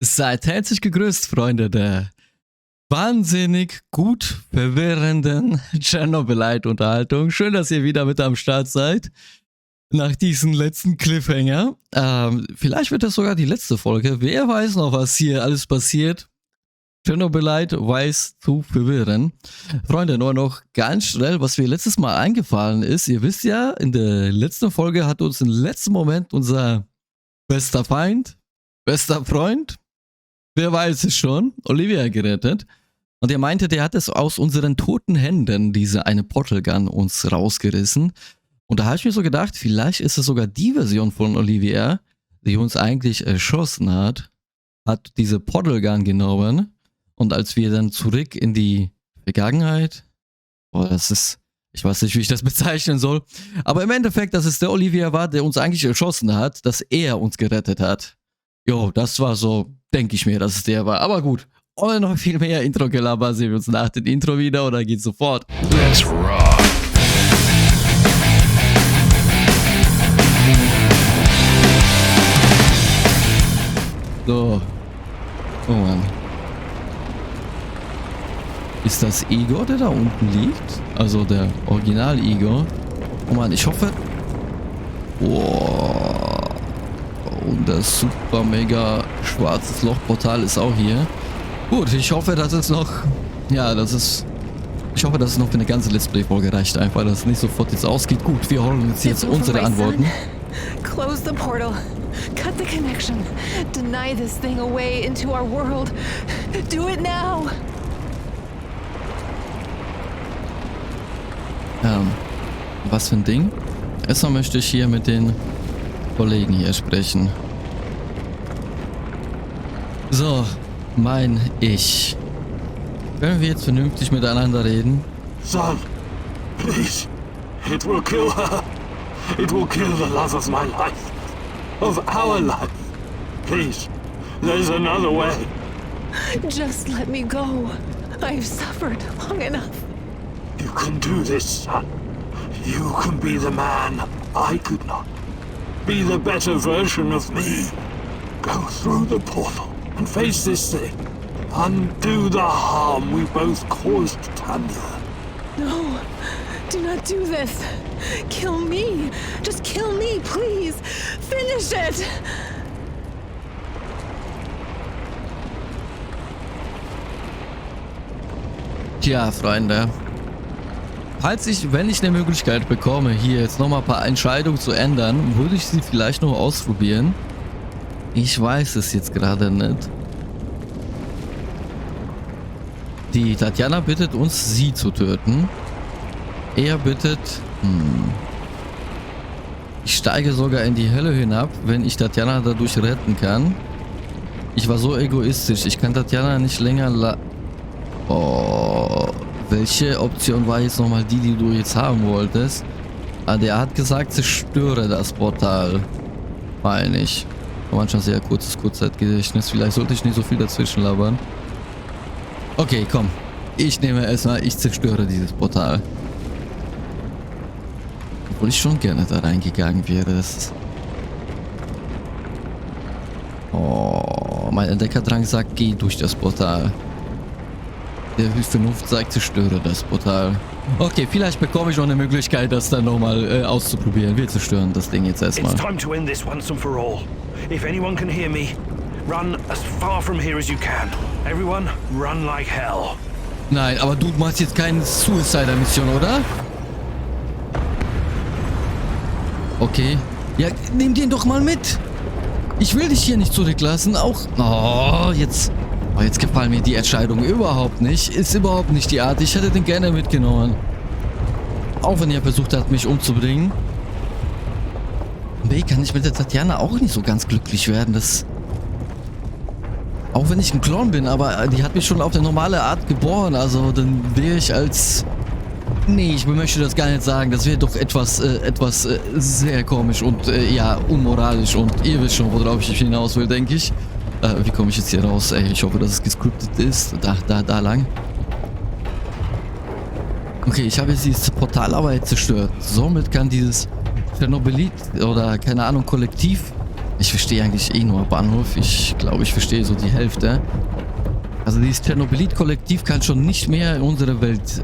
Seid herzlich gegrüßt, Freunde der wahnsinnig gut verwirrenden Chernobylite-Unterhaltung. Schön, dass ihr wieder mit am Start seid. Nach diesem letzten Cliffhanger. Vielleicht wird das sogar die letzte Folge. Wer weiß noch, was hier alles passiert. Chernobylite weiß zu verwirren. Freunde, nur noch ganz schnell, was mir letztes Mal eingefallen ist. Ihr wisst ja, in der letzten Folge hat uns im letzten Moment unser bester Feind, bester Freund, wer weiß es schon, Olivia gerettet. Und er meinte, der hat es aus unseren toten Händen, diese eine Portal Gun, uns rausgerissen. Und da habe ich mir so gedacht, vielleicht ist es sogar die Version von Olivia, die uns eigentlich erschossen hat diese Portal Gun genommen. Und als wir dann zurück in die Vergangenheit, das ist, ich weiß nicht, wie ich das bezeichnen soll, aber im Endeffekt, dass es der Olivia war, der uns eigentlich erschossen hat, dass er uns gerettet hat. Jo, das war so, denke ich mir, dass es der war. Aber gut, ohne noch viel mehr Intro-Gelaber sehen wir uns nach dem Intro wieder oder geht sofort. Let's rock! So. Oh Mann. Ist das Igor, der da unten liegt? Also der Original-Igor. Oh Mann, ich hoffe... Boah. Und das super mega schwarzes Lochportal ist auch hier. Gut, ich hoffe, dass es noch... Ja, das ist... Ich hoffe, dass es noch für eine ganze Let's Play-Folge reicht. Einfach, dass es nicht sofort jetzt ausgeht. Gut, wir holen uns jetzt unsere Antworten. Close the portal. Cut the connection. Deny this thing away into our world. Do it now. Was für ein Ding? Erstmal möchte ich hier mit den Kollegen hier sprechen. So, mein Ich. Können wir jetzt vernünftig miteinander reden? Son, please. It will kill her. It will kill the love of my life. Of our life. Please. There's another way. Just let me go. I've suffered long enough. You can do this, son. You can be the man I could not. Be the better version of me. Go through the portal and face this thing. Undo the harm we both caused Tanya. No, do not do this. Kill me. Just kill me, please. Finish it. Tja, Freunde. Wenn ich eine Möglichkeit bekomme, hier jetzt nochmal ein paar Entscheidungen zu ändern, würde ich sie vielleicht noch ausprobieren. Ich weiß es jetzt gerade nicht. Die Tatjana bittet uns, sie zu töten. Er bittet... Ich steige sogar in die Hölle hinab, wenn ich Tatjana dadurch retten kann. Ich war so egoistisch. Ich kann Tatjana nicht länger... Welche Option war jetzt nochmal die du jetzt haben wolltest? Der hat gesagt, zerstöre das Portal. Meine ich. Manchmal sehr kurzes Kurzzeitgedächtnis. Vielleicht sollte ich nicht so viel dazwischen labern. Okay, komm. Ich nehme erstmal, ich zerstöre dieses Portal. Obwohl ich schon gerne da reingegangen wäre. Das mein Entdeckerdrang sagt, geh durch das Portal. Der Vernunft sagt, zerstöre das Portal. Okay, vielleicht bekomme ich noch eine Möglichkeit, das dann nochmal auszuprobieren. Wir zerstören das Ding jetzt erstmal. It's time to end this once and for all. If anyone can hear me, run as far from here as you can. Everyone, run like hell. Nein, aber du machst jetzt keine Suicider-Mission, oder? Okay. Ja, nimm den doch mal mit. Ich will dich hier nicht zurücklassen. Auch... jetzt gefallen mir die Entscheidungen überhaupt nicht. Ist überhaupt nicht die Art. Ich hätte den gerne mitgenommen. Auch wenn er versucht hat, mich umzubringen. B, kann ich mit der Tatjana auch nicht so ganz glücklich werden. Auch wenn ich ein Klon bin, aber die hat mich schon auf eine normale Art geboren. Also dann wäre ich als... Nee, ich möchte das gar nicht sagen. Das wäre doch etwas sehr komisch und ja, unmoralisch. Und ihr wisst schon, worauf ich hinaus will, denke ich. Wie komme ich jetzt hier raus? Ey, ich hoffe, dass es gescriptet ist. Da lang. Okay, ich habe jetzt dieses Portal aber jetzt zerstört. Somit kann dieses Chernobylite oder, keine Ahnung, Kollektiv Ich verstehe eigentlich eh nur Bahnhof. Ich glaube, ich verstehe so die Hälfte. Also dieses Chernobylite-Kollektiv kann schon nicht mehr in unsere Welt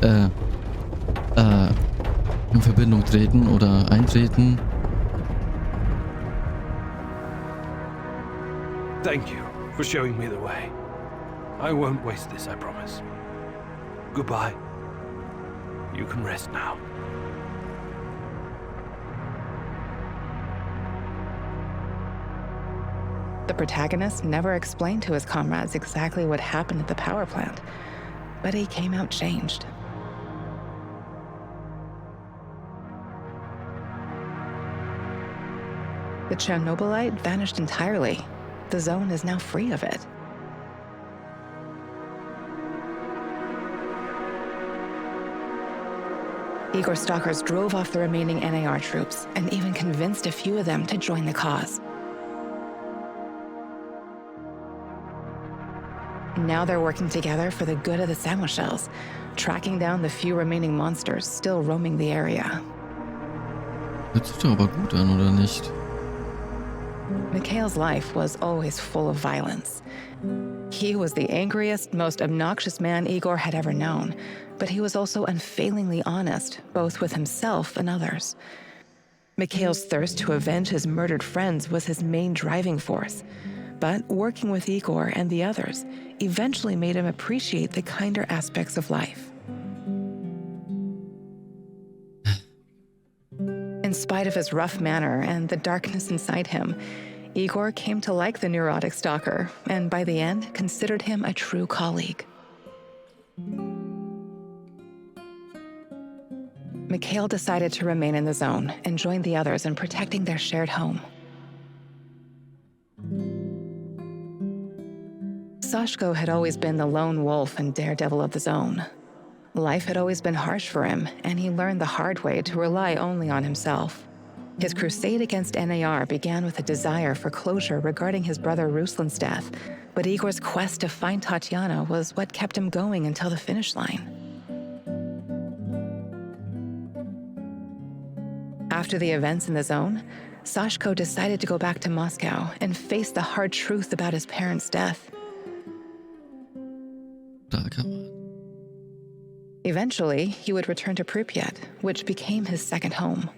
in Verbindung treten oder eintreten. Thank you for showing me the way. I won't waste this, I promise. Goodbye. You can rest now. The protagonist never explained to his comrades exactly what happened at the power plant, but he came out changed. The Chernobylite vanished entirely. The zone is now free of it. Igor stalkers drove off the remaining NAR troops and even convinced a few of them to join the cause. Now they're working together for the good of the Samoshels, tracking down the few remaining monsters still roaming the area. Hört sich doch aber gut an, oder nicht? Mikhail's life was always full of violence. He was the angriest, most obnoxious man Igor had ever known, but he was also unfailingly honest, both with himself and others. Mikhail's thirst to avenge his murdered friends was his main driving force, but working with Igor and the others eventually made him appreciate the kinder aspects of life. In spite of his rough manner and the darkness inside him, Igor came to like the neurotic stalker, and by the end, considered him a true colleague. Mikhail decided to remain in the zone and join the others in protecting their shared home. Sashko had always been the lone wolf and daredevil of the zone. Life had always been harsh for him, and he learned the hard way to rely only on himself. His crusade against NAR began with a desire for closure regarding his brother Ruslan's death, but Igor's quest to find Tatiana was what kept him going until the finish line. After the events in the zone, Sashko decided to go back to Moscow and face the hard truth about his parents' death. Eventually, he would return to Pripyat, which became his second home.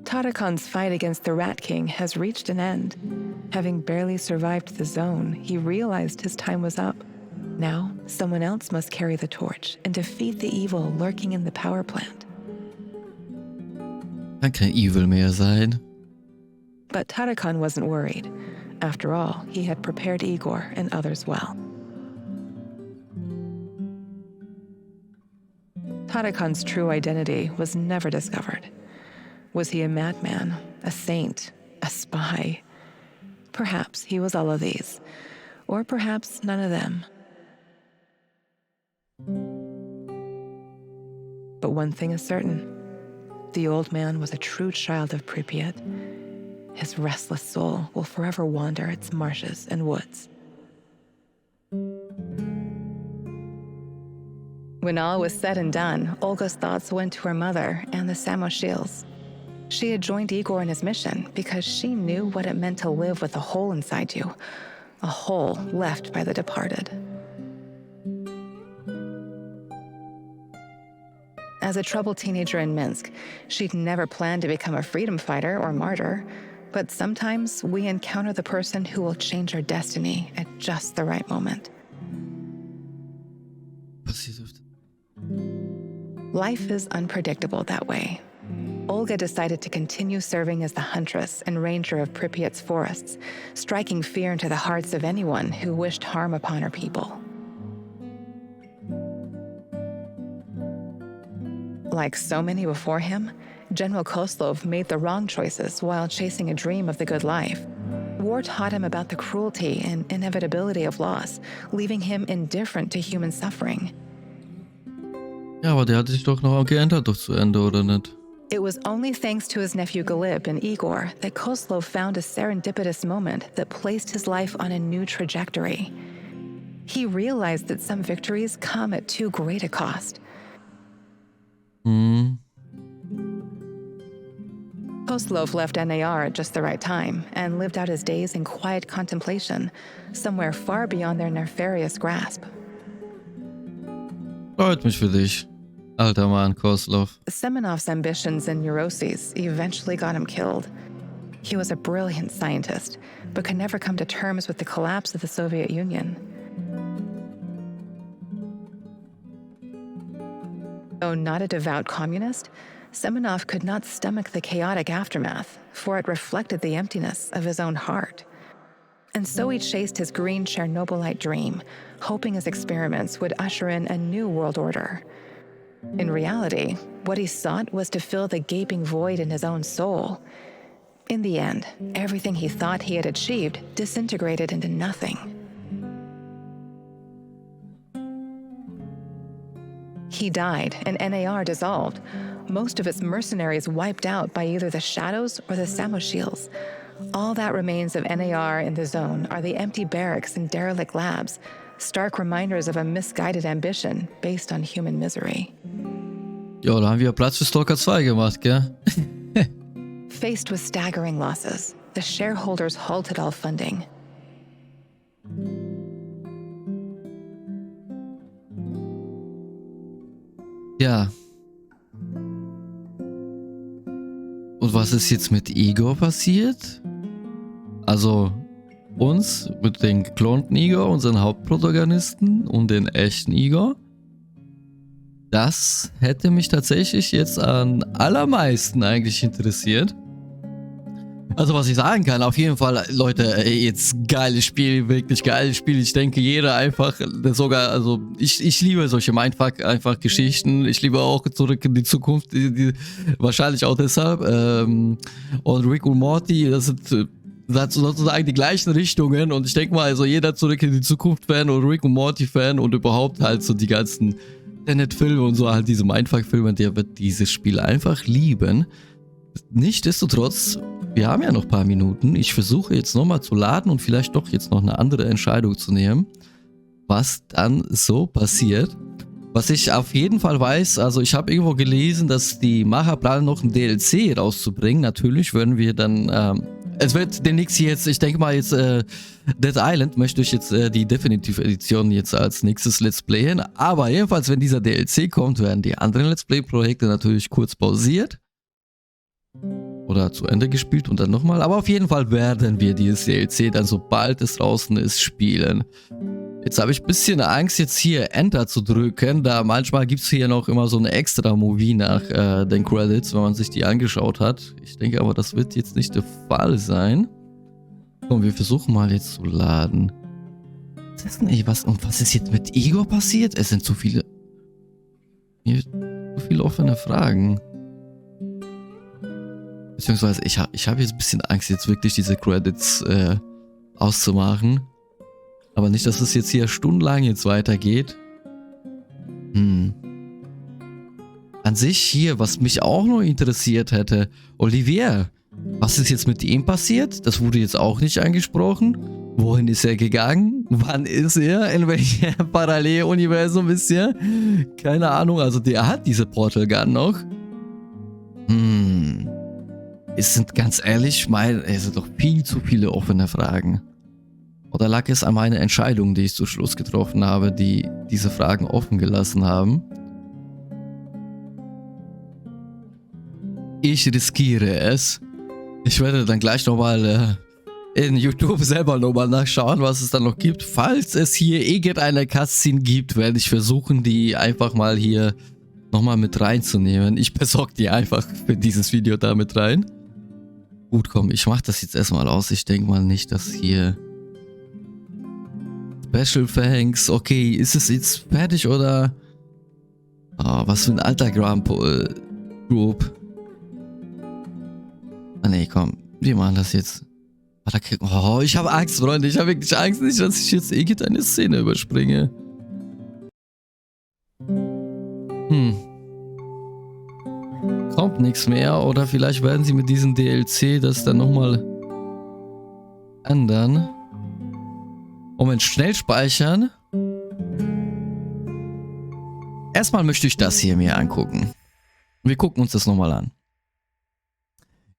Tarakan's fight against the Rat King has reached an end. Having barely survived the zone, he realized his time was up. Now, someone else must carry the torch and defeat the evil lurking in the power plant. Kann kein Evil mehr sein. But Tarakan wasn't worried. After all, he had prepared Igor and others well. Tarakan's true identity was never discovered. Was he a madman, a saint, a spy? Perhaps he was all of these, or perhaps none of them. But one thing is certain. The old man was a true child of Pripyat. His restless soul will forever wander its marshes and woods. When all was said and done, Olga's thoughts went to her mother and the Samoshils. She had joined Igor in his mission because she knew what it meant to live with a hole inside you, a hole left by the departed. As a troubled teenager in Minsk, she'd never planned to become a freedom fighter or martyr, but sometimes we encounter the person who will change our destiny at just the right moment. Life is unpredictable that way. Olga decided to continue serving as the huntress and ranger of Pripyat's forests, striking fear into the hearts of anyone who wished harm upon her people. Like so many before him, General Koslov made the wrong choices while chasing a dream of the good life. War taught him about the cruelty and inevitability of loss, leaving him indifferent to human suffering. Ja, aber der hat sich doch noch geändert doch zu Ende, oder nicht? It was only thanks to his nephew Galib and Igor that Koslov found a serendipitous moment that placed his life on a new trajectory. He realized that some victories come at too great a cost. Kozlov left NAR at just the right time and lived out his days in quiet contemplation, somewhere far beyond their nefarious grasp. Freut mich für dich, alter Mann, Koslov. Semenov's ambitions and neuroses eventually got him killed. He was a brilliant scientist, but could never come to terms with the collapse of the Soviet Union. Though not a devout communist, Semenov could not stomach the chaotic aftermath, for it reflected the emptiness of his own heart. And so he chased his green Chernobylite dream, hoping his experiments would usher in a new world order. In reality, what he sought was to fill the gaping void in his own soul. In the end, everything he thought he had achieved disintegrated into nothing. He died, and NAR dissolved, most of its mercenaries wiped out by either the Shadows or the Samoshils. All that remains of NAR in the zone are the empty barracks and derelict labs, stark reminders of a misguided ambition based on human misery. Ja, da haben wir Platz für Stalker 2 gemacht, gell? Faced with staggering losses, the shareholders halted all funding. Ja. Und was ist jetzt mit Igor passiert? Also uns mit den geklonten Igor, unseren Hauptprotagonisten und den echten Igor. Das hätte mich tatsächlich jetzt am allermeisten eigentlich interessiert. Also was ich sagen kann, auf jeden Fall, Leute, jetzt geiles Spiel, wirklich geiles Spiel. Ich denke, jeder einfach, sogar, also ich liebe solche Mindfuck einfach Geschichten. Ich liebe auch Zurück in die Zukunft, wahrscheinlich auch deshalb. Und Rick und Morty, das sind sozusagen die gleichen Richtungen. Und ich denke mal, also jeder Zurück in die Zukunft-Fan und Rick und Morty-Fan und überhaupt halt so die ganzen Tenet-Filme und so halt diese Mindfuck-Filme, der wird dieses Spiel einfach lieben. Nichtsdestotrotz, wir haben ja noch ein paar Minuten. Ich versuche jetzt nochmal zu laden und vielleicht doch jetzt noch eine andere Entscheidung zu nehmen, was dann so passiert. Was ich auf jeden Fall weiß, also ich habe irgendwo gelesen, dass die Macher planen, noch ein DLC rauszubringen. Natürlich werden wir dann, es wird demnächst jetzt, ich denke mal jetzt, Dead Island möchte ich jetzt die Definitive Edition jetzt als nächstes Let's Playen. Aber jedenfalls, wenn dieser DLC kommt, werden die anderen Let's Play-Projekte natürlich kurz pausiert. Oder zu Ende gespielt und dann nochmal. Aber auf jeden Fall werden wir dieses DLC dann, sobald es draußen ist, spielen. Jetzt habe ich ein bisschen Angst, jetzt hier Enter zu drücken, da manchmal gibt es hier noch immer so eine extra Movie nach den Credits, wenn man sich die angeschaut hat. Ich denke aber, das wird jetzt nicht der Fall sein. Komm, wir versuchen mal jetzt zu laden. Was ist denn, was ist jetzt mit Igor passiert? Es sind zu viele offene Fragen. Beziehungsweise ich hab jetzt ein bisschen Angst, jetzt wirklich diese Credits auszumachen. Aber nicht, dass es jetzt hier stundenlang jetzt weitergeht. An sich hier, was mich auch noch interessiert hätte, Olivier, was ist jetzt mit ihm passiert? Das wurde jetzt auch nicht angesprochen. Wohin ist er gegangen? Wann ist er? In welchem Paralleluniversum ist er? Keine Ahnung, also der hat diese Portal Gun noch. Es sind ganz ehrlich, es sind doch viel zu viele offene Fragen. Oder lag es an meiner Entscheidung, die ich zum Schluss getroffen habe, die diese Fragen offen gelassen haben? Ich riskiere es. Ich werde dann gleich nochmal in YouTube selber nochmal nachschauen, was es dann noch gibt. Falls es hier irgendeine Cutscene gibt, werde ich versuchen, die einfach mal hier nochmal mit reinzunehmen. Ich besorge die einfach für dieses Video da mit rein. Gut, komm, ich mache das jetzt erstmal aus. Ich denke mal nicht, dass hier Special Thanks. Okay, ist es jetzt fertig oder? Oh, was für ein alter Group. Ah ne, komm, wir machen das jetzt. Oh, ich habe Angst, Freunde. Ich habe wirklich Angst, nicht, dass ich jetzt irgendeine Szene überspringe. Kommt nichts mehr oder vielleicht werden sie mit diesem DLC das dann nochmal ändern. Moment, schnell speichern. Erstmal möchte ich das hier mir angucken. Wir gucken uns das nochmal an.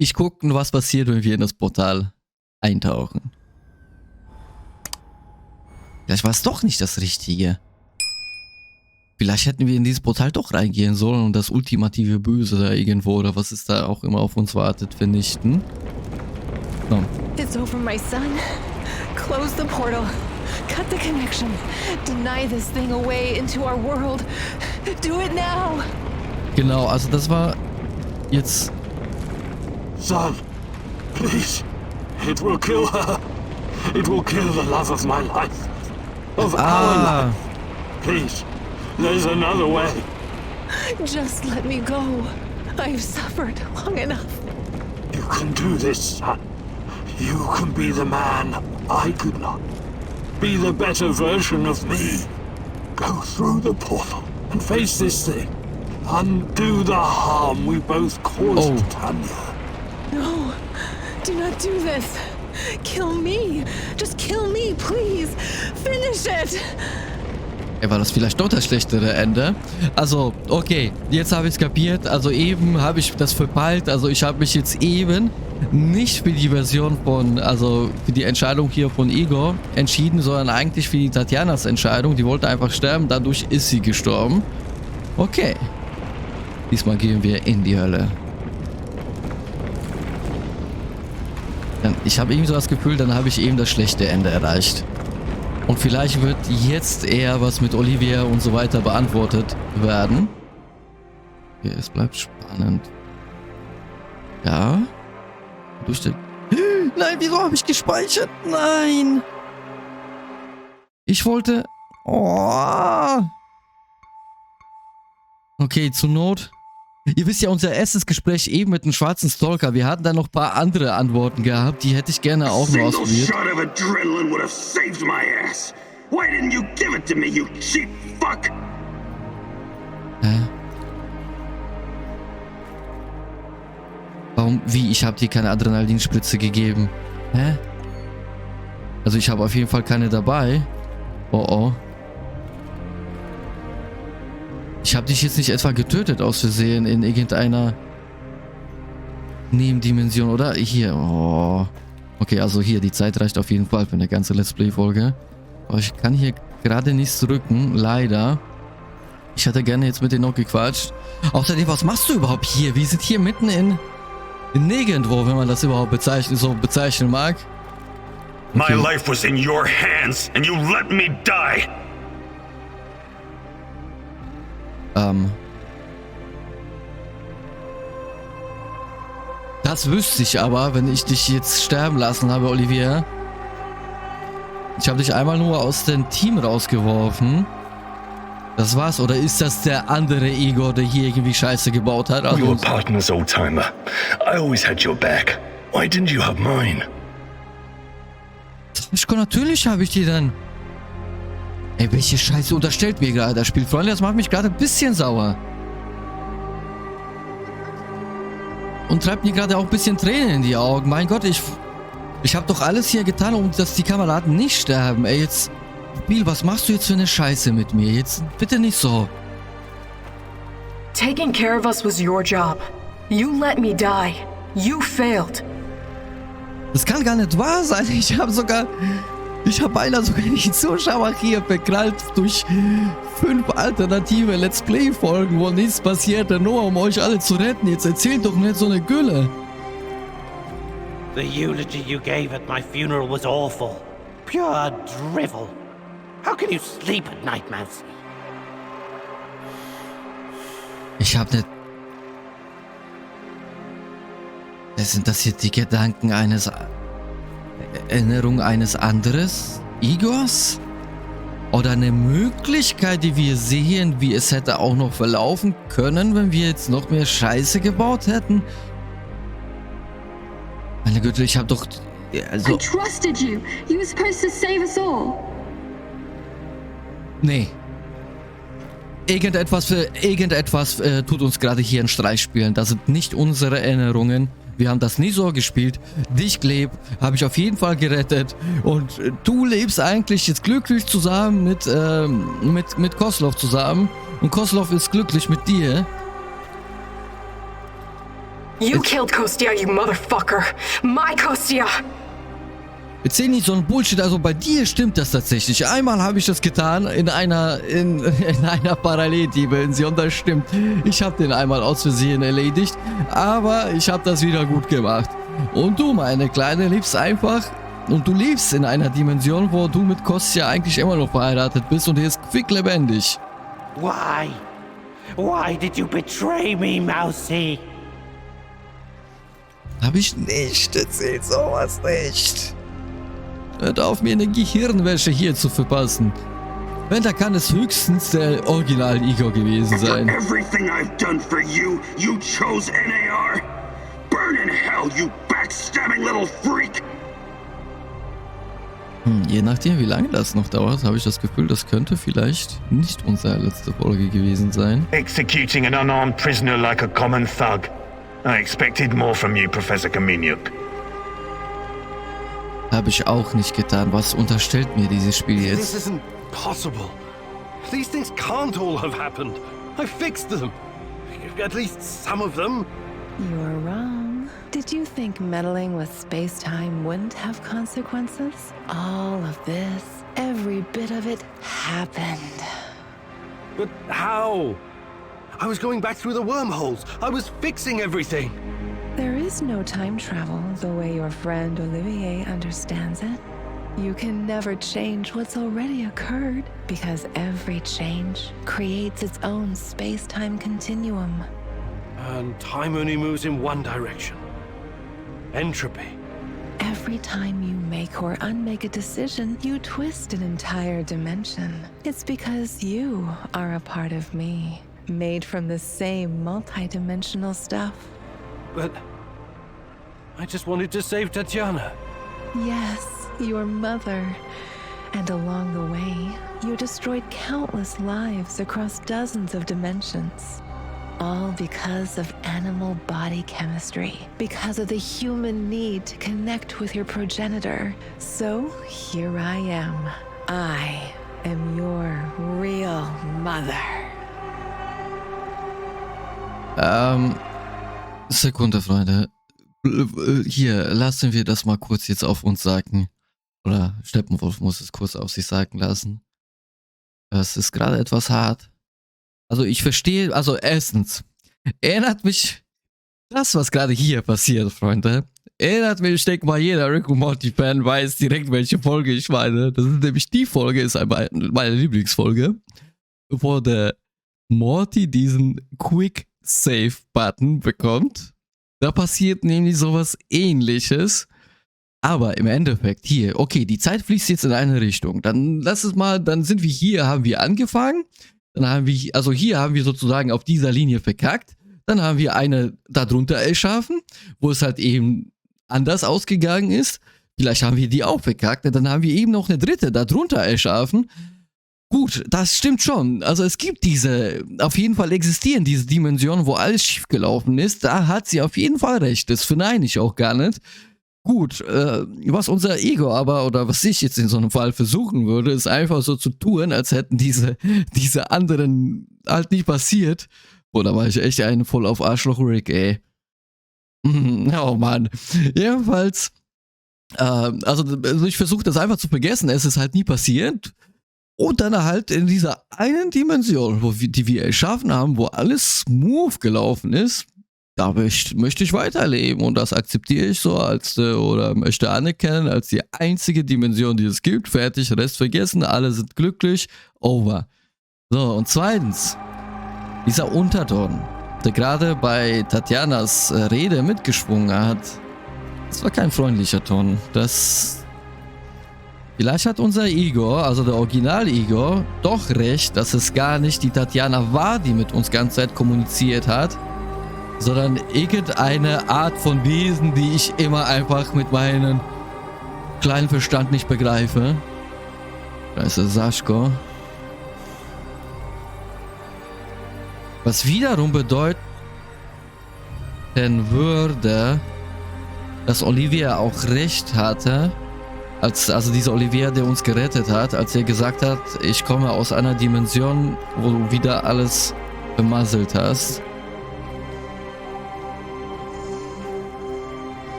Ich gucke, was passiert, wenn wir in das Portal eintauchen. Vielleicht war es doch nicht das Richtige. Vielleicht hätten wir in dieses Portal doch reingehen sollen und das ultimative Böse da irgendwo oder was es da auch immer auf uns wartet vernichten. Komm. It's over, my son. Close the portal. Cut the connection. Deny this thing away into our world. Do it now. Genau, also das war jetzt... Son, please. It will kill her. It will kill the love of my life. Of our life. Please. There's another way. Just let me go. I've suffered long enough. You can do this, son. You can be the man I could not. Be the better version of me. Go through the portal and face this thing. Undo the harm we both caused Tanya. No, do not do this. Kill me. Just kill me, please. Finish it. War das vielleicht doch das schlechtere Ende? Also, okay, jetzt habe ich es kapiert. Also eben habe ich das verpeilt. Also ich habe mich jetzt eben nicht für die Version von, also für die Entscheidung hier von Igor entschieden, sondern eigentlich für die Tatjanas Entscheidung. Die wollte einfach sterben, dadurch ist sie gestorben. Okay. Diesmal gehen wir in die Hölle. Ich habe irgendwie so das Gefühl, dann habe ich eben das schlechte Ende erreicht. Und vielleicht wird jetzt eher was mit Olivia und so weiter beantwortet werden. Okay, es bleibt spannend. Ja. Durch den... Nein, wieso habe ich gespeichert? Nein. Ich wollte... Oh. Okay, zur Not... Ihr wisst ja, unser erstes Gespräch eben mit dem schwarzen Stalker, wir hatten da noch ein paar andere Antworten gehabt, die hätte ich gerne auch noch ausprobiert. Hä? Warum? Wie? Ich habe dir keine Adrenalinspritze gegeben. Hä? Also ich habe auf jeden Fall keine dabei. Oh oh. Ich habe dich jetzt nicht etwa getötet aus Versehen in irgendeiner Nebendimension, oder? Hier. Oh. Okay, also hier, die Zeit reicht auf jeden Fall für eine ganze Let's Play-Folge. Aber ich kann hier gerade nichts drücken, leider. Ich hätte gerne jetzt mit denen noch gequatscht. Außerdem, was machst du überhaupt hier? Wir sind hier mitten in nirgendwo, wenn man das überhaupt bezeichnen mag. Okay. My life was in your hands and you let me die. Das wüsste ich aber, wenn ich dich jetzt sterben lassen habe, Olivia. Ich habe dich einmal nur aus dem Team rausgeworfen. Das war's. Oder ist das der andere Igor, der hier irgendwie Scheiße gebaut hat? Also We were partners, old timer. I always had your back. Why didn't you have mine? Natürlich habe ich die dann. Ey, welche Scheiße unterstellt mir gerade das Spiel? Freunde, das macht mich gerade ein bisschen sauer. Und treibt mir gerade auch ein bisschen Tränen in die Augen. Mein Gott, ich habe doch alles hier getan, um dass die Kameraden nicht sterben. Ey, jetzt... Spiel, was machst du jetzt für eine Scheiße mit mir? Jetzt bitte nicht so. Taking care of us was your job. You let me die. You failed. Das kann gar nicht wahr sein. Ich habe beinahe sogar die Zuschauer hier verkrallt durch 5 alternative Let's Play-Folgen, wo nichts passierte, nur um euch alle zu retten. Jetzt erzählt doch nicht so eine Gülle. The eulogy you gave at my funeral was awful. Pure drivel. How can you sleep at night, Mancy? Ich hab nicht... Sind das hier die Gedanken eines... Erinnerung eines anderes Igors? Oder eine Möglichkeit, die wir sehen, wie es hätte auch noch verlaufen können, wenn wir jetzt noch mehr Scheiße gebaut hätten? Meine Güte, ich hab doch... Also... I trusted you. You were supposed to save us all. Nee. Irgendetwas tut uns gerade hier einen Streich spielen. Das sind nicht unsere Erinnerungen. Wir haben das nie so gespielt. Dich, Gleb, habe ich auf jeden Fall gerettet. Und du lebst eigentlich jetzt glücklich zusammen mit Koslov zusammen. Und Koslov ist glücklich mit dir. You killed Kostya, you motherfucker. My Kostya. Erzähl nicht so ein Bullshit, also bei dir stimmt das tatsächlich. Einmal habe ich das getan in einer Paralleldimension, das stimmt. Ich habe den einmal aus Versehen erledigt, aber ich habe das wieder gut gemacht. Und du, meine Kleine, lebst einfach und du lebst in einer Dimension, wo du mit Kostya eigentlich immer noch verheiratet bist und er ist quicklebendig. Why? Why did you betray me, Mousy? Hab ich nicht, erzähl sowas nicht. Hört auf, mir eine Gehirnwäsche hier zu verpassen. Wenn, da kann es höchstens der Original-Igor gewesen sein. Everything I've done for you, you chose NAR. Burn in hell, you backstabbing little freak. Je nachdem, wie lange das noch dauert, habe ich das Gefühl, das könnte vielleicht nicht unsere letzte Folge gewesen sein. Executing an unarmed prisoner like a common thug. I expected more from you, Professor Kameniuk. Habe ich auch nicht getan. Was unterstellt mir dieses Spiel This jetzt? isn't possible. These things can't all have happened. I fixed them. At least some of them. You're wrong. Did you think meddling with space-time wouldn't have consequences? All of this, every bit of it, happened. But how? I was going back through the wormholes. I was fixing everything. There is no time travel the way your friend Olivier understands it. You can never change what's already occurred because every change creates its own space-time continuum. And time only moves in one direction. Entropy. Every time you make or unmake a decision, you twist an entire dimension. It's because you are a part of me, made from the same multidimensional stuff. But I just wanted to save Tatiana. Yes, your mother. And along the way, you destroyed countless lives across dozens of dimensions. All because of animal body chemistry, because of the human need to connect with your progenitor. So here I am. I am your real mother. Sekunde, Freunde. Hier, lassen wir das mal kurz jetzt auf uns sagen. Oder Steppenwolf muss es kurz auf sich sagen lassen. Das ist gerade etwas hart. Also ich verstehe, also erstens, erinnert mich, das was gerade hier passiert, Freunde, erinnert mich, ich denke mal, jeder Rick und Morty Fan weiß direkt, welche Folge ich meine. Das ist nämlich die Folge, ist meine Lieblingsfolge, wo der Morty diesen Quick Save Button bekommt. Da passiert nämlich sowas Ähnliches. Aber im Endeffekt hier, okay, die Zeit fließt jetzt in eine Richtung. Dann lass es mal, dann sind wir hier, haben wir angefangen. Dann haben wir, also hier haben wir sozusagen auf dieser Linie verkackt. Dann haben wir eine darunter erschaffen, wo es halt eben anders ausgegangen ist. Vielleicht haben wir die auch verkackt. Dann haben wir eben noch eine dritte darunter erschaffen. Gut, das stimmt schon. Also es gibt auf jeden Fall existieren diese Dimensionen, wo alles schiefgelaufen ist. Da hat sie auf jeden Fall recht. Das verneine ich auch gar nicht. Gut, was unser Ego aber, oder was ich jetzt in so einem Fall versuchen würde, ist einfach so zu tun, als hätten diese anderen halt nicht passiert. Boah, da war ich echt einen voll auf Arschloch Rick, ey. Oh Mann. Jedenfalls, also ich versuche das einfach zu vergessen, es ist halt nie passiert. Und dann halt in dieser einen Dimension, die wir erschaffen haben, wo alles smooth gelaufen ist, da möchte ich weiterleben und das akzeptiere ich so oder möchte anerkennen als die einzige Dimension, die es gibt. Fertig, Rest vergessen, alle sind glücklich, over. So, und zweitens, dieser Unterton, der gerade bei Tatjanas Rede mitgeschwungen hat, das war kein freundlicher Ton. Vielleicht hat unser Igor, also der Original-Igor, doch recht, dass es gar nicht die Tatjana war, die mit uns ganze Zeit kommuniziert hat, sondern irgendeine Art von Wesen, die ich immer einfach mit meinem kleinen Verstand nicht begreife. Da ist der Saschko. Was wiederum bedeuten würde, dass Olivia auch recht hatte, also dieser Olivia, der uns gerettet hat, als er gesagt hat, ich komme aus einer Dimension, wo du wieder alles bemasselt hast.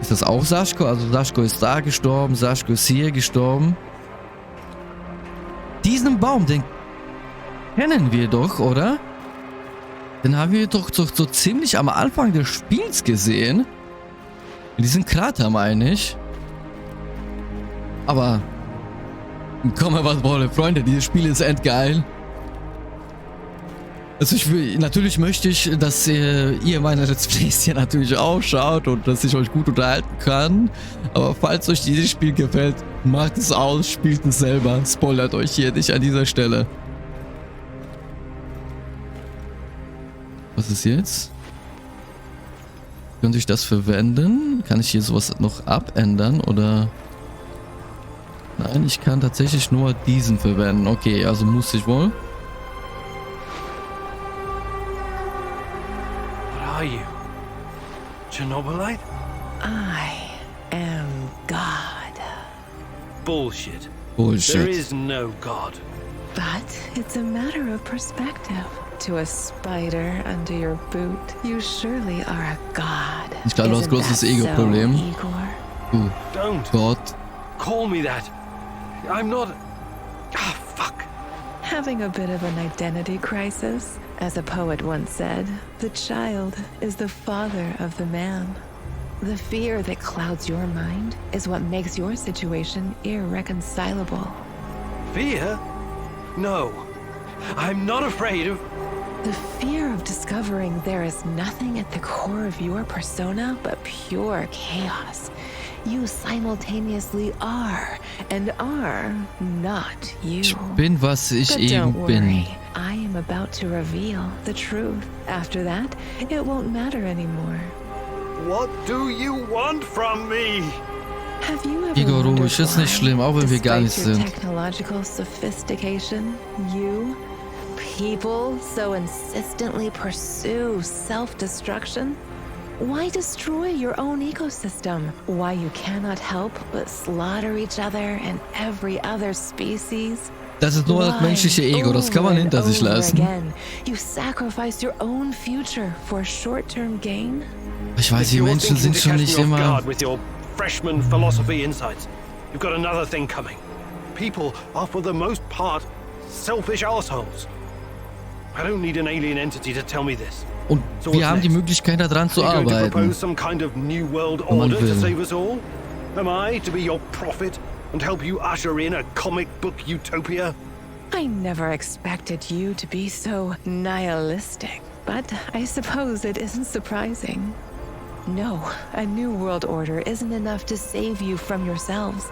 Ist das auch Sashko? Also Sashko ist da gestorben, Sashko ist hier gestorben. Diesen Baum, den kennen wir doch, oder? Den haben wir doch so ziemlich am Anfang des Spiels gesehen. In diesem Krater, meine ich. Aber komme was wolle, Freunde, dieses Spiel ist endgeil. Also natürlich möchte ich, dass ihr meine Let's Plays hier natürlich auch schaut und dass ich euch gut unterhalten kann. Aber falls euch dieses Spiel gefällt, macht es aus, spielt es selber. Spoilert euch hier nicht an dieser Stelle. Was ist jetzt? Könnte ich das verwenden? Kann ich hier sowas noch abändern oder... Nein, ich kann tatsächlich nur diesen verwenden. Okay, also muss ich wohl. What are you? Chernobylite? I am God. Bullshit. Bullshit. There is no God. But it's a matter of perspective. To a spider under your boot, you surely are a god. Ich glaube, du hast großes Ego-Problem. Igor? Don't Gott. call me that. I'm not... Ah, fuck. Having a bit of an identity crisis? As a poet once said, the child is the father of the man. The fear that clouds your mind is what makes your situation irreconcilable. Fear? No. I'm not afraid of... The fear of discovering there is nothing at the core of your persona but pure chaos. You simultaneously are and are not you. Ich bin, was ich But eben don't bin. worry, I am about to reveal the truth. After that, it won't matter anymore. What do you want from me? Have you ever Igor, wondered ruhig, ist nicht why, schlimm, auch wenn wir gar nicht despite your sind. technological sophistication, you, people so insistently pursue self-destruction? Why destroy your own ecosystem? Why you cannot help but slaughter each other and every other species? Das ist nur das menschliche Ego, das kann man hinter sich lassen. Again, you sacrifice your own future for short-term gain? Ich weiß, die Menschen sind schon nicht immer... With your freshman philosophy insights. You've got another thing coming. People are for the most part selfish assholes. I don't need an alien entity to tell me this. Und wir haben die Möglichkeit, daran zu Are you going to arbeiten. propose some kind of new world Wenn man order to will. save us all? Am I to be your prophet and help you usher in a comic book utopia? I never expected you to be so nihilistic, but I suppose it isn't surprising. No, a new world order isn't enough to save you from yourselves.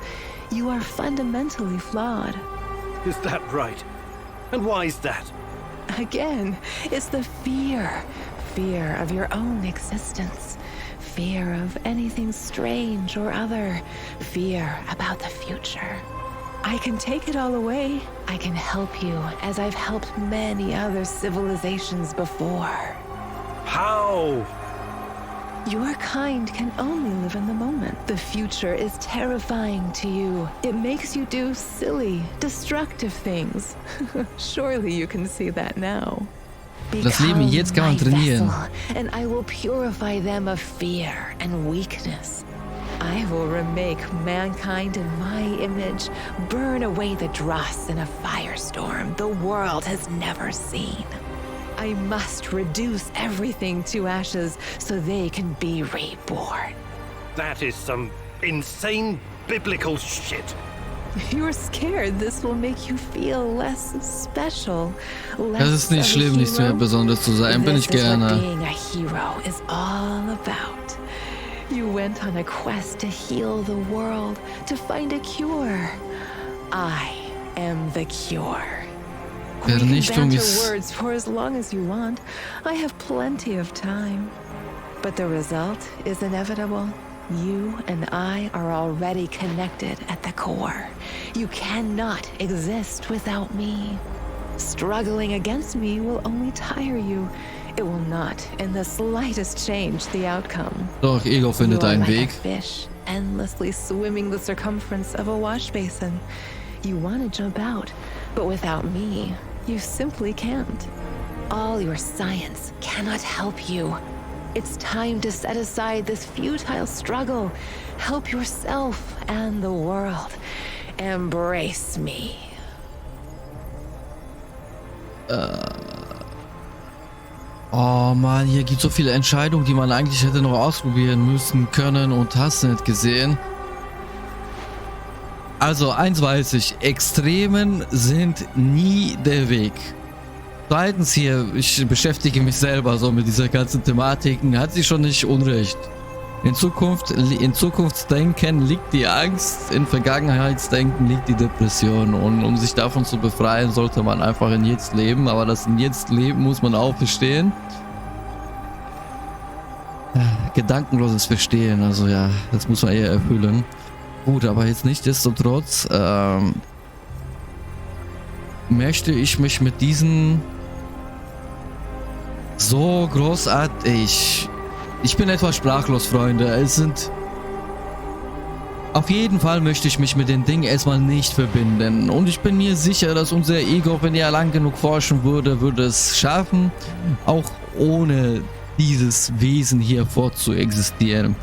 You are fundamentally flawed. Is that right? And why is that? Again, it's the fear. Fear of your own existence. Fear of anything strange or other. Fear about the future. I can take it all away. I can help you as I've helped many other civilizations before. How? Your kind can only live in the moment. The future is terrifying to you. It makes you do silly, destructive things. Surely you can see that now. Das Leben jetzt kann man trainieren. And I will purify them of fear and weakness. I will remake mankind in my image, burn away the dross in a firestorm the world has never seen. I must reduce everything to ashes so they can be reborn. That is some insane biblical shit. You're scared this will make you feel less special. Das ist nicht schlimm, nichts mehr Besonderes zu sein, bin ich gerne. Being a hero is all about. You went on a quest to heal the world, to find a cure. I am the cure. Vernichtung banter ist... words for as long as you want. I have plenty of time. But the result is inevitable. You and I are already connected at the core. You cannot exist without me. Struggling against me will only tire you. It will not in the slightest change the outcome. Doch, Ego findet You're einen like Weg. a fish, endlessly swimming the circumference of a wash basin. You want to jump out, but without me, you simply can't. All your science cannot help you. It's time to set aside this futile struggle. Help yourself and the world. Embrace me. Oh Mann, hier gibt so viele Entscheidungen, die man eigentlich hätte noch ausprobieren müssen können und hast nicht gesehen. Also, eins weiß ich, Extremen sind nie der Weg. Zweitens hier, ich beschäftige mich selber so mit dieser ganzen Thematiken, hat sie schon nicht unrecht. In Zukunftsdenken liegt die Angst, in Vergangenheitsdenken liegt die Depression. Und um sich davon zu befreien, sollte man einfach in Jetzt leben. Aber das in Jetzt leben muss man auch verstehen. Gedankenloses Verstehen, also ja, das muss man eher erfüllen. Gut, aber jetzt nichtsdestotrotz möchte ich mich mit diesen so großartig... Ich bin etwas sprachlos, Freunde. Auf jeden Fall möchte ich mich mit den Dingen erstmal nicht verbinden. Und ich bin mir sicher, dass unser Ego, wenn er lang genug forschen würde, würde es schaffen, auch ohne dieses Wesen hier fortzuexistieren.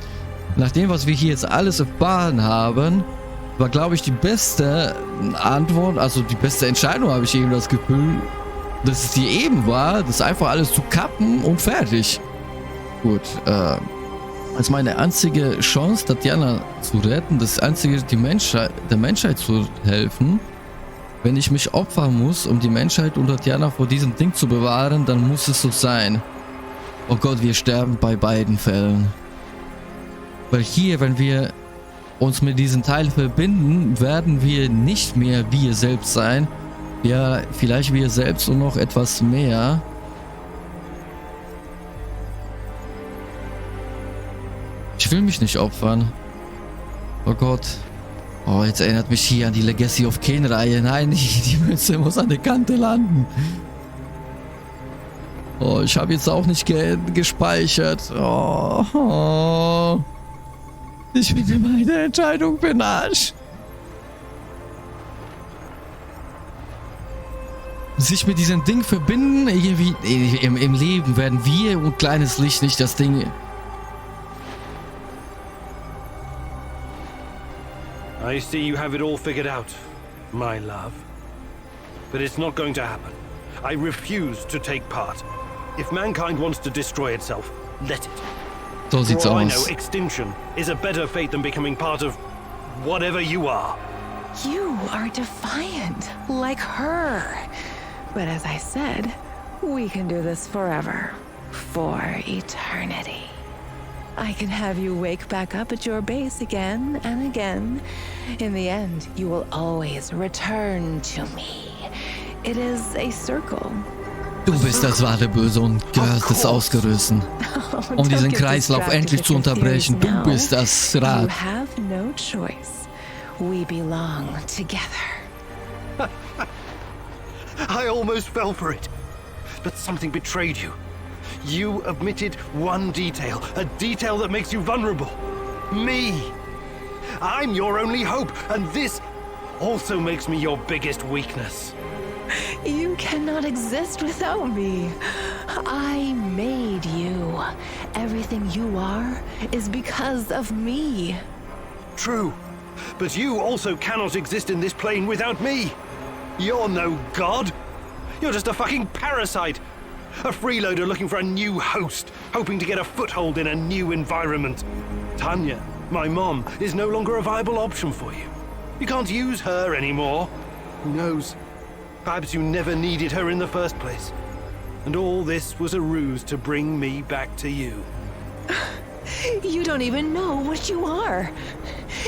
Nach dem, was wir hier jetzt alles erfahren haben, war, glaube ich, die beste Antwort, also die beste Entscheidung, habe ich eben das Gefühl, dass es die eben war, das einfach alles zu kappen und fertig. Gut, als meine einzige Chance, Tatjana zu retten, das einzige, der Menschheit zu helfen, wenn ich mich opfern muss, um die Menschheit und Tatjana vor diesem Ding zu bewahren, dann muss es so sein. Oh Gott, wir sterben bei beiden Fällen. Weil hier, wenn wir uns mit diesem Teil verbinden, werden wir nicht mehr wir selbst sein. Ja, vielleicht wir selbst und noch etwas mehr. Ich will mich nicht opfern. Oh Gott. Oh, jetzt erinnert mich hier an die Legacy of Kain-Reihe. Nein, die Münze muss an der Kante landen. Oh, ich habe jetzt auch nicht gespeichert. Oh. Ich bin mir meine Entscheidung für den Arsch. Sich mit diesem Ding verbinden, irgendwie im Leben werden wir und kleines Licht nicht das Ding... I see you have it all figured out, my love. But it's not going to happen. I refuse to take part. If mankind wants to destroy itself, let it. So sieht's For all I aus. know, extinction is a better fate than becoming part of whatever you are. You are defiant, like her. But as I said, we can do this forever. For eternity. I can have you wake back up at your base again and again. In the end, you will always return to me. It is a circle. Du bist das wahre Böse und gehörst es ausgerüsten. Um diesen Kreislauf endlich zu unterbrechen. Du bist das Rad. You have no choice. We belong together. I almost fell for it. But something betrayed you. You omitted one detail, a detail that makes you vulnerable. Me. I'm your only hope, and this also makes me your biggest weakness. You cannot exist without me. I made you. Everything you are is because of me. True, but you also cannot exist in this plane without me. You're no god. You're just a fucking parasite. A freeloader looking for a new host, hoping to get a foothold in a new environment. Tanya, my mom, is no longer a viable option for you. You can't use her anymore. Who knows? Perhaps you never needed her in the first place. And all this was a ruse to bring me back to you. You don't even know what you are.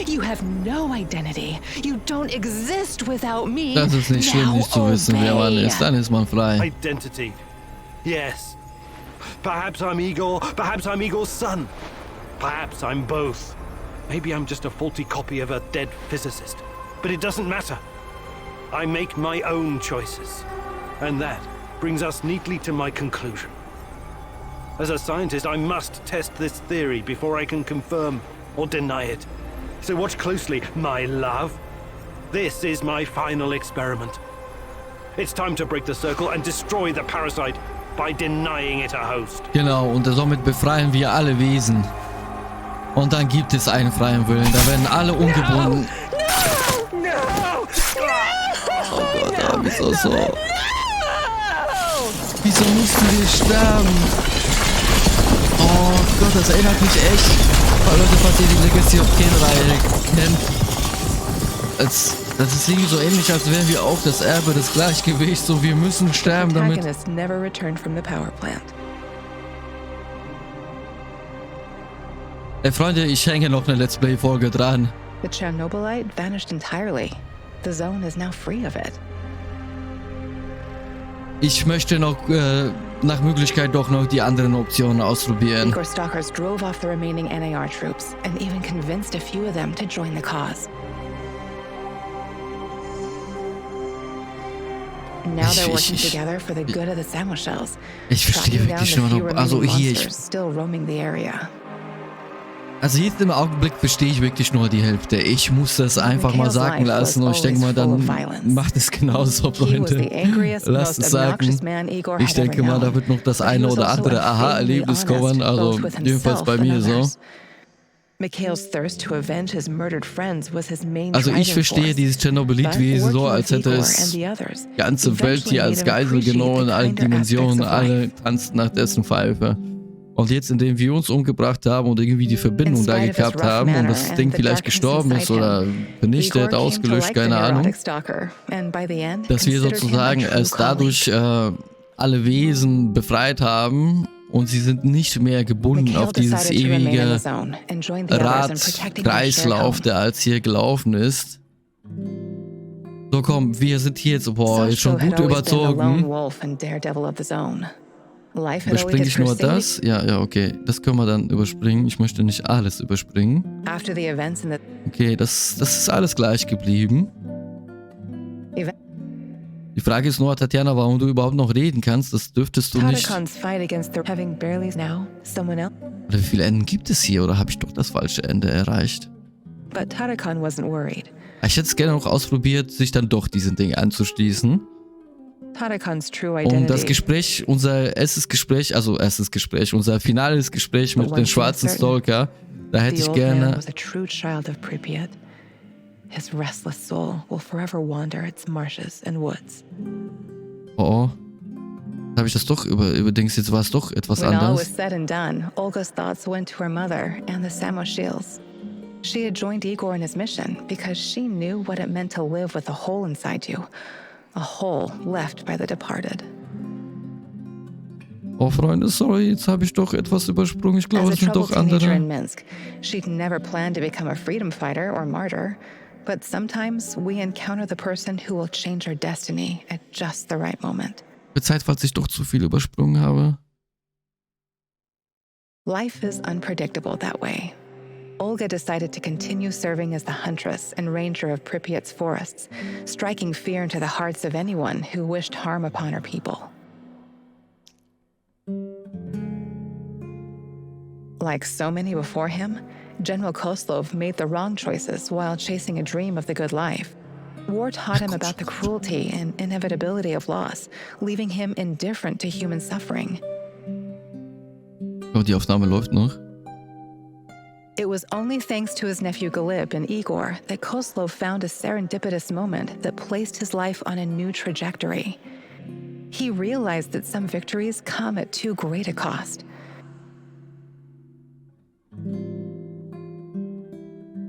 You have no identity. You don't exist without me. Das ist nicht schlimm, nicht zu wissen, wer man ist. Dann ist man frei. Identity. Yes. Perhaps I'm Igor, perhaps I'm Igor's son. Perhaps I'm both. Maybe I'm just a faulty copy of a dead physicist. But it doesn't matter. I make my own choices. And that brings us neatly to my conclusion. As a scientist, I must test this theory before I can confirm or deny it. So watch closely, my love. This is my final experiment. It's time to break the circle and destroy the parasite by denying it a host. Genau, und somit befreien wir alle Wesen. Und dann gibt es einen freien Willen. Da werden alle ungebunden. Oh Gott, wieso so? Wieso mussten wir sterben? Oh Gott, das erinnert mich echt. Weil Leute, falls ihr die Legacy of Kain-Reihe kennt. Das ist irgendwie so ähnlich, als wären wir auch das Erbe des Gleichgewichts. So, wir müssen sterben, damit... Freunde, ich hänge noch eine Let's Play-Folge dran. The Chernobylite vanished entirely. The zone is now free of it. Ich möchte noch nach Möglichkeit doch noch die anderen Optionen ausprobieren. Igor stalkers drove off the remaining NAR troops and even convinced a few of them to join the cause. Now they're working together for the good of the Samoshels. Ich verstehe wirklich nur noch, also hier, still roaming the area. Also jetzt im Augenblick verstehe ich wirklich nur die Hälfte. Ich muss das einfach mal sagen lassen und ich denke mal, dann macht es genauso, Freunde. Lasst es sagen. Ich denke mal, da wird noch das eine oder andere Aha-Erlebnis kommen, also jedenfalls bei mir so. Also ich verstehe dieses Chernobylite-Wesen so, als hätte es die ganze Welt hier als Geisel genommen, in allen Dimensionen, alle tanzten nach dessen Pfeife. Und jetzt, indem wir uns umgebracht haben und irgendwie die Verbindung da gekappt haben und das Ding vielleicht gestorben ist oder vernichtet, ausgelöscht, keine Ahnung, dass wir sozusagen erst dadurch alle Wesen befreit haben und sie sind nicht mehr gebunden auf dieses ewige Kreislauf, der als hier gelaufen ist. So komm, wir sind hier jetzt, boah, jetzt schon gut überzogen. Überspringe ich nur das? Ja, okay. Das können wir dann überspringen. Ich möchte nicht alles überspringen. Okay, das ist alles gleich geblieben. Die Frage ist nur, Tatjana, warum du überhaupt noch reden kannst. Das dürftest du nicht. Oder wie viele Enden gibt es hier? Oder habe ich doch das falsche Ende erreicht? Ich hätte es gerne noch ausprobiert, sich dann doch diesem Ding anzuschließen. Und das Gespräch, unser finales Gespräch mit dem schwarzen Stalker, da hätte ich gerne... Oh, habe ich das doch überdings, jetzt war es doch etwas anderes. She had joined Igor in his mission because she knew what it meant to live with a hole inside you. A hole left by the departed. Oh, Freunde, sorry, jetzt habe ich doch etwas übersprungen. Ich glaube, es sind doch andere. In Minsk, she'd never planned to become a freedom fighter or martyr, but sometimes we encounter the person who will change her destiny at just the right moment. Verzeiht, falls ich doch zu viel übersprungen habe. Life is unpredictable that way. Olga decided to continue serving as the huntress and ranger of Pripyat's forests, striking fear into the hearts of anyone who wished harm upon her people. Like so many before him, General Koslov made the wrong choices while chasing a dream of the good life. War taught him about the cruelty and inevitability of loss, leaving him indifferent to human suffering. Oh, die Aufnahme läuft noch. It was only thanks to his nephew Galib and Igor that Koslov found a serendipitous moment that placed his life on a new trajectory. He realized that some victories come at too great a cost.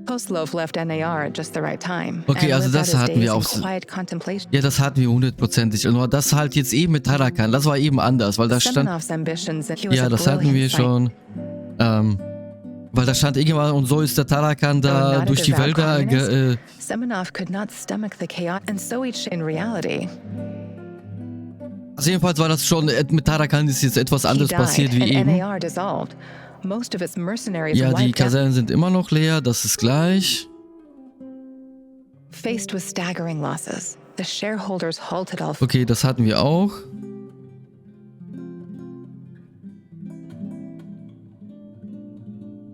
Koslov left NAR at just the right time. Okay, also das hatten wir auch. Ja, das hatten wir 100%. Nur das halt jetzt eben mit Tarakan, das war eben anders, weil da stand... Ja, das hatten wir schon. Weil da stand irgendwann, und so ist der Tarakan da durch die Wälder Semenov could not stomach the chaos, and so in reality. Also jedenfalls war das schon, mit Tarakan ist jetzt etwas anderes passiert wie eben. Ja, die Kasernen sind immer noch leer, das ist gleich. Okay, das hatten wir auch.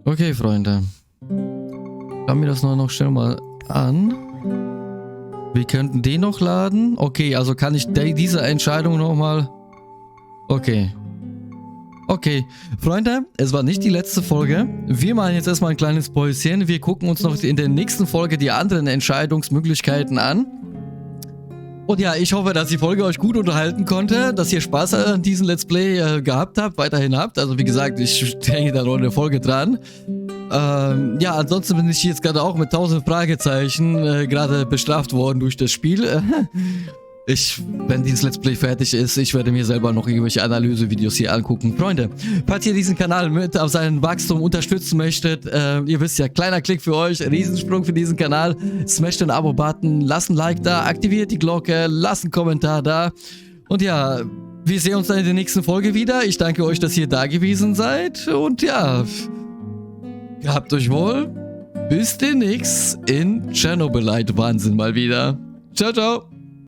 Okay, Freunde. Schauen wir das noch schnell mal an. Wir könnten den noch laden. Okay, also kann ich diese Entscheidung nochmal Okay. Okay, Freunde, es war nicht die letzte Folge. Wir machen jetzt erstmal ein kleines Päuschen. Wir gucken uns noch in der nächsten Folge die anderen Entscheidungsmöglichkeiten an. Und ja, ich hoffe, dass die Folge euch gut unterhalten konnte, dass ihr Spaß an diesem Let's Play gehabt habt, weiterhin habt. Also wie gesagt, ich denke da noch eine Folge dran. Ja, ansonsten bin ich jetzt gerade auch mit 1000 Fragezeichen gerade bestraft worden durch das Spiel. Wenn dieses Let's Play fertig ist, ich werde mir selber noch irgendwelche Analysevideos hier angucken. Freunde, falls ihr diesen Kanal mit auf seinem Wachstum unterstützen möchtet, ihr wisst ja, kleiner Klick für euch, Riesensprung für diesen Kanal, smasht den Abo-Button, lasst ein Like da, aktiviert die Glocke, lasst einen Kommentar da. Und ja, wir sehen uns dann in der nächsten Folge wieder. Ich danke euch, dass ihr da gewesen seid. Und ja, gehabt euch wohl. Bis demnächst in Chernobylite Wahnsinn mal wieder. Ciao, ciao.